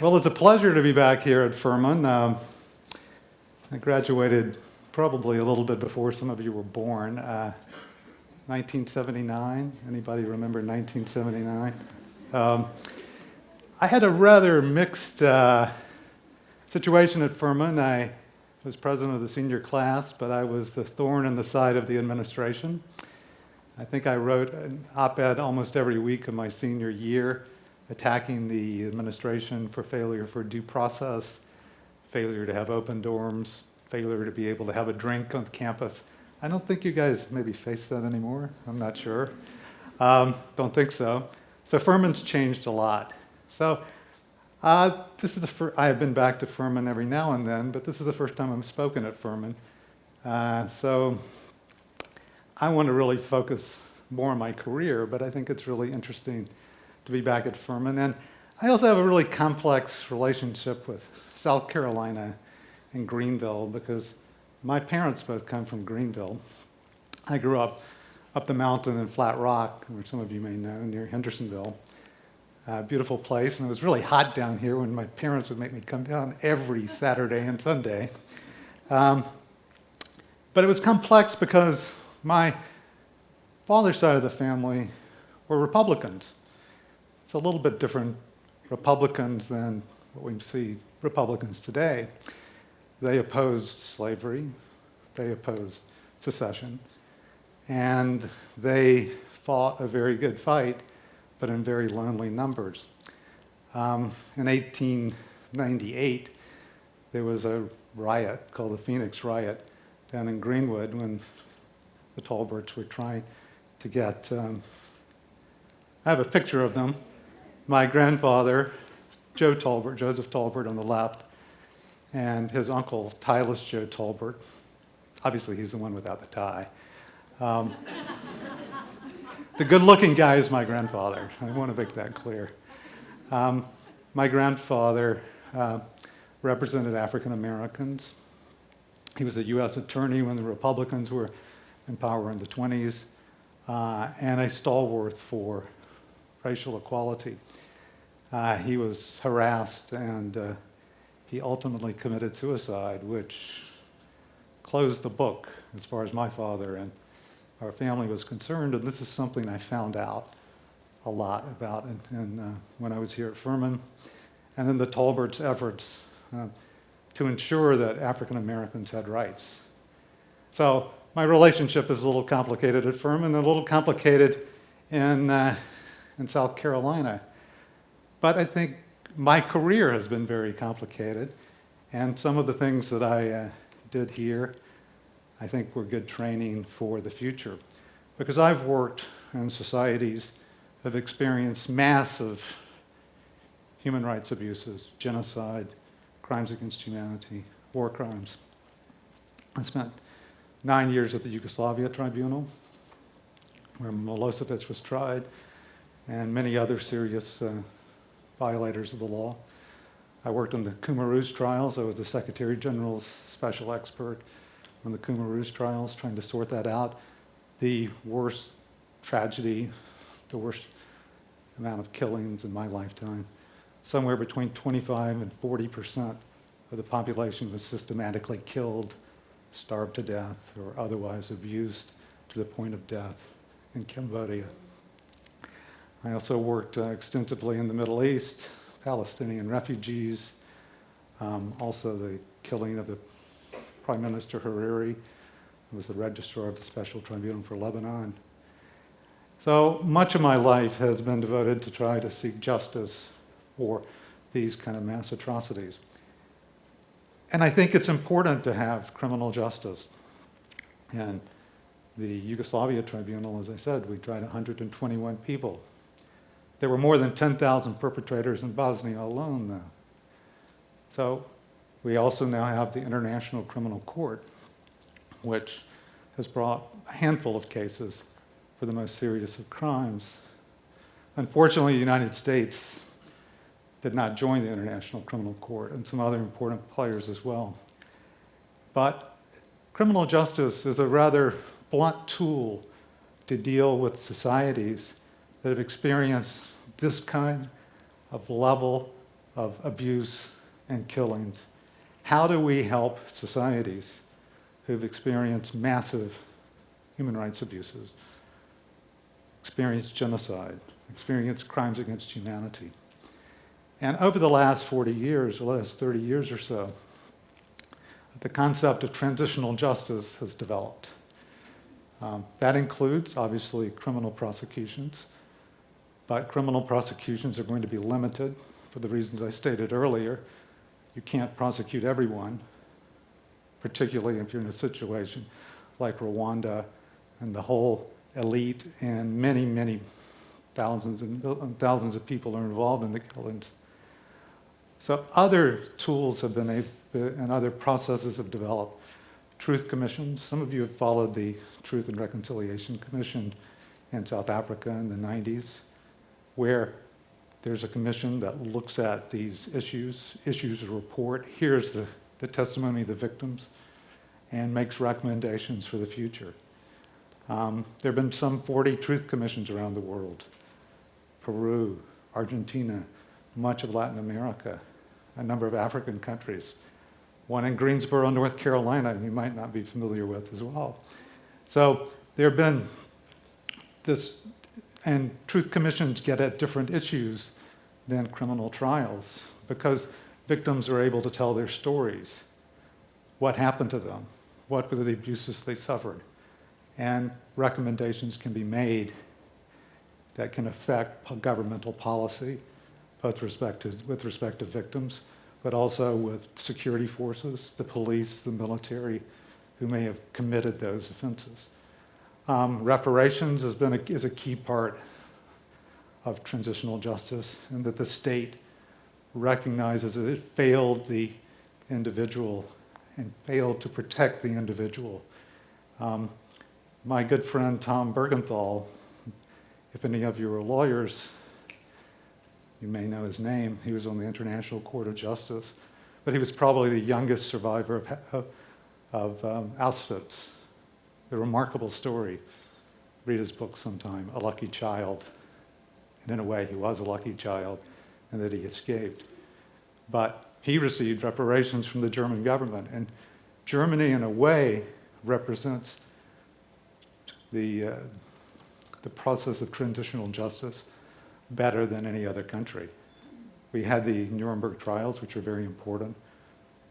Well, it's a pleasure to be back here at Furman. I graduated probably a little bit before some of you were born. 1979. Anybody remember 1979? I had a rather mixed situation at Furman. I was president of the senior class, but I was the thorn in the side of the administration. I think I wrote an op-ed almost every week of my senior year, attacking the administration for failure for due process, failure to have open dorms, failure to be able to have a drink on campus. I don't think you guys maybe face that anymore. I'm not sure. Don't think so. So Furman's changed a lot. So this is I have been back to Furman every now and then, but this is the first time I've spoken at Furman. So I want to really focus more on my career, but I think it's really interesting to be back at Furman. And I also have a really complex relationship with South Carolina and Greenville because my parents both come from Greenville. I grew up the mountain in Flat Rock, which some of you may know, near Hendersonville. Beautiful place, and it was really hot down here when my parents would make me come down every Saturday and Sunday. But it was complex because my father's side of the family were Republicans. It's a little bit different Republicans than what we see Republicans today. They opposed slavery, they opposed secession, and they fought a very good fight, but in very lonely numbers. In 1898, there was a riot called the Phoenix Riot down in Greenwood when the Tolberts were trying to get, I have a picture of them. My grandfather, Joseph Tolbert on the left, and his uncle, Tylus Joe Tolbert. Obviously, he's the one without the tie. The good-looking guy is my grandfather. I want to make that clear. My grandfather represented African Americans. He was a U.S. attorney when the Republicans were in power in the 20s, and a stalwart for racial equality. He was harassed, and he ultimately committed suicide, which closed the book as far as my father and our family was concerned. And this is something I found out a lot about when I was here at Furman. And then the Tolberts' efforts to ensure that African Americans had rights. So my relationship is a little complicated at Furman and a little complicated in South Carolina. But I think my career has been very complicated, and some of the things that I did here, I think were good training for the future. Because I've worked in societies that have experienced massive human rights abuses, genocide, crimes against humanity, war crimes. I spent 9 years at the Yugoslavia Tribunal, where Milosevic was tried, and many other serious violators of the law. I worked on the Kumaruz trials. I was the Secretary General's special expert on the Kumaruz trials, trying to sort that out. The worst tragedy, the worst amount of killings in my lifetime. Somewhere between 25 and 40% of the population was systematically killed, starved to death, or otherwise abused to the point of death in Cambodia. I also worked extensively in the Middle East, Palestinian refugees, also the killing of the Prime Minister Hariri, who was the registrar of the Special Tribunal for Lebanon. So much of my life has been devoted to try to seek justice for these kind of mass atrocities. And I think it's important to have criminal justice. And the Yugoslavia Tribunal, as I said, we tried 121 people. There were more than 10,000 perpetrators in Bosnia alone, though. So we also now have the International Criminal Court, which has brought a handful of cases for the most serious of crimes. Unfortunately, the United States did not join the International Criminal Court, and some other important players as well. But criminal justice is a rather blunt tool to deal with societies that have experienced this kind of level of abuse and killings. How do we help societies who've experienced massive human rights abuses, experienced genocide, experienced crimes against humanity? And over the last 40 years, or last 30 years or so, the concept of transitional justice has developed. That includes, obviously, criminal prosecutions, but criminal prosecutions are going to be limited for the reasons I stated earlier. You can't prosecute everyone, particularly if you're in a situation like Rwanda and the whole elite and many, many thousands and thousands of people are involved in the killings. So other tools have been and other processes have developed. Truth commissions. Some of you have followed the Truth and Reconciliation Commission in South Africa in the 90s, where there's a commission that looks at these issues a report, hears the testimony of the victims, and makes recommendations for the future. There have been some 40 truth commissions around the world. Peru, Argentina, much of Latin America, a number of African countries. One in Greensboro, North Carolina, you might not be familiar with as well. So there have been this, and truth commissions get at different issues than criminal trials because victims are able to tell their stories. What happened to them? What were the abuses they suffered? And recommendations can be made that can affect governmental policy, both with respect to victims, but also with security forces, the police, the military, who may have committed those offenses. Reparations is a key part of transitional justice, and that the state recognizes that it failed the individual and failed to protect the individual. My good friend Tom Bergen Thal, if any of you are lawyers, you may know his name. He was on the International Court of Justice, but he was probably the youngest survivor of Auschwitz. A remarkable story. Read his book sometime, A Lucky Child. And in a way, he was a lucky child, and that he escaped. But he received reparations from the German government, and Germany, in a way, represents the process of transitional justice better than any other country. We had the Nuremberg trials, which are very important,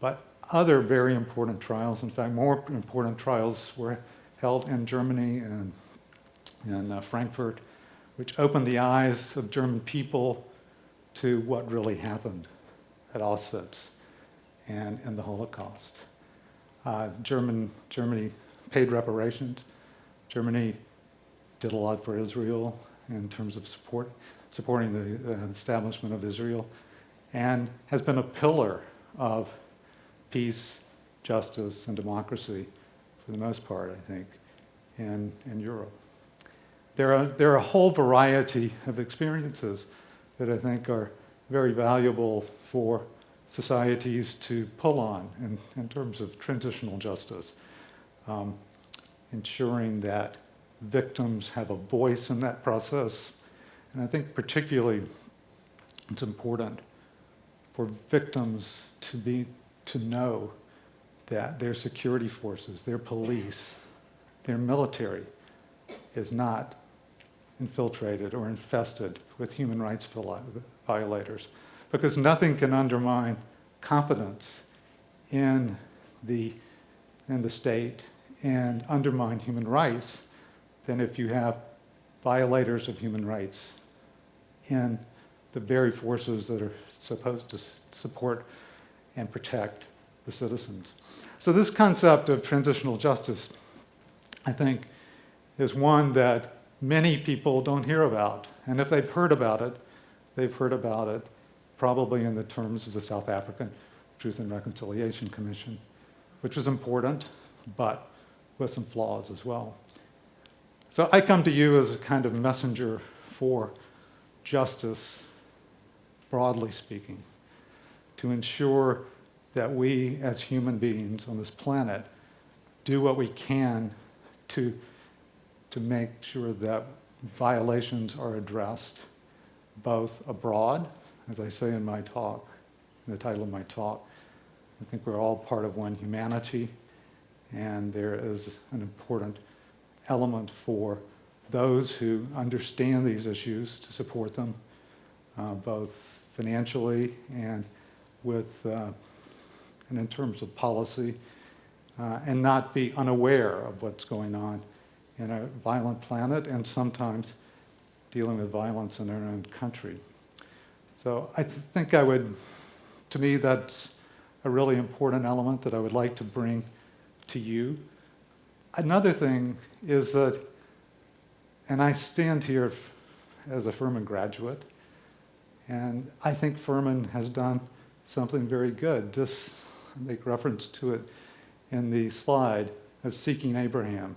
but other very important trials, in fact, more important trials were held in Germany and in Frankfurt, which opened the eyes of German people to what really happened at Auschwitz and in the Holocaust. Germany paid reparations. Germany did a lot for Israel in terms of supporting the establishment of Israel, and has been a pillar of peace, justice, and democracy for the most part, I think, in Europe. There are a whole variety of experiences that I think are very valuable for societies to pull on in terms of transitional justice, ensuring that victims have a voice in that process. And I think particularly it's important for victims to know that their security forces, their police, their military is not infiltrated or infested with human rights violators, because nothing can undermine confidence in the state and undermine human rights than if you have violators of human rights in the very forces that are supposed to support and protect the citizens. So this concept of transitional justice, I think, is one that many people don't hear about. And if they've heard about it probably in the terms of the South African Truth and Reconciliation Commission, which was important, but with some flaws as well. So I come to you as a kind of messenger for justice, broadly speaking, to ensure that we as human beings on this planet do what we can to make sure that violations are addressed both abroad, as I say in my talk, in the title of my talk. I think we're all part of one humanity, and there is an important element for those who understand these issues to support them, both financially and and in terms of policy, and not be unaware of what's going on in a violent planet and sometimes dealing with violence in our own country. So I think to me, that's a really important element that I would like to bring to you. Another thing is that, and I stand here as a Furman graduate, and I think Furman has done something very good. I make reference to it in the slide of Seeking Abraham,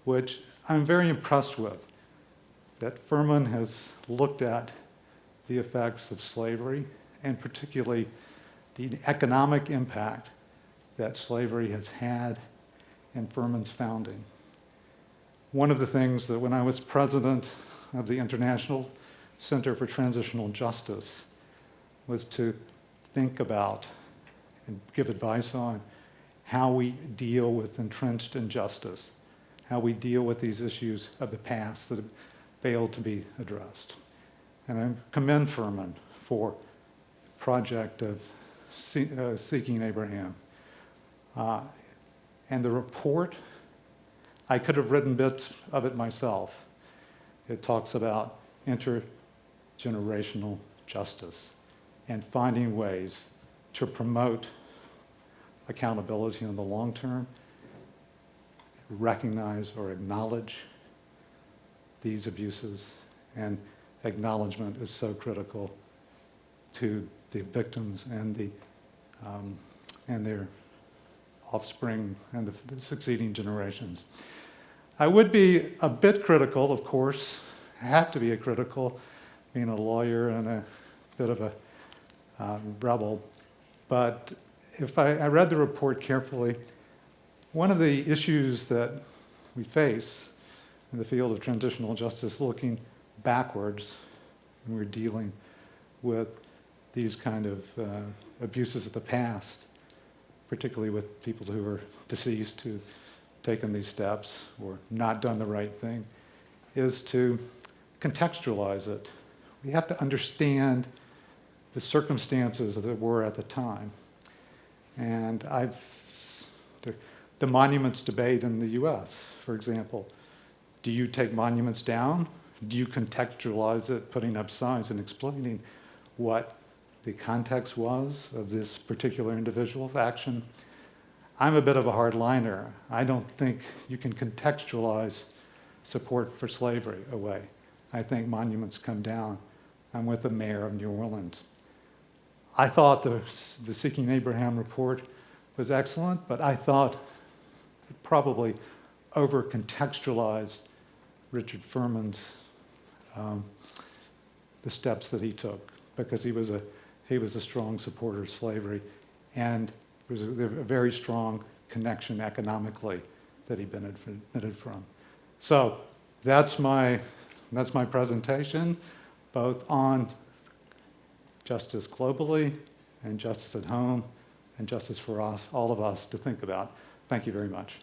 which I'm very impressed with, that Furman has looked at the effects of slavery, and particularly the economic impact that slavery has had in Furman's founding. One of the things that when I was president of the International Center for Transitional Justice was to think about and give advice on how we deal with entrenched injustice, how we deal with these issues of the past that have failed to be addressed. And I commend Furman for the project of Seeking Abraham. And the report, I could have written bits of it myself. It talks about intergenerational justice and finding ways to promote accountability in the long term, recognize or acknowledge these abuses, and acknowledgement is so critical to the victims and their offspring and the succeeding generations. I would be a bit critical, of course. I have to be critical, being a lawyer and a bit of a rebel. But if I read the report carefully, one of the issues that we face in the field of transitional justice, looking backwards when we're dealing with these kind of abuses of the past, particularly with people who are deceased who've taken these steps or not done the right thing, is to contextualize it. We have to understand the circumstances that were at the time. And the monuments debate in the US, for example, do you take monuments down? Do you contextualize it, putting up signs and explaining what the context was of this particular individual's action? I'm a bit of a hardliner. I don't think you can contextualize support for slavery away. I think monuments come down. I'm with the mayor of New Orleans. I thought the Seeking Abraham report was excellent, but I thought it probably over-contextualized Richard Furman's the steps that he took, because he was a strong supporter of slavery, and there was a very strong connection economically that he benefited from. So that's my presentation, both on justice globally and justice at home and justice for us, all of us to think about. Thank you very much.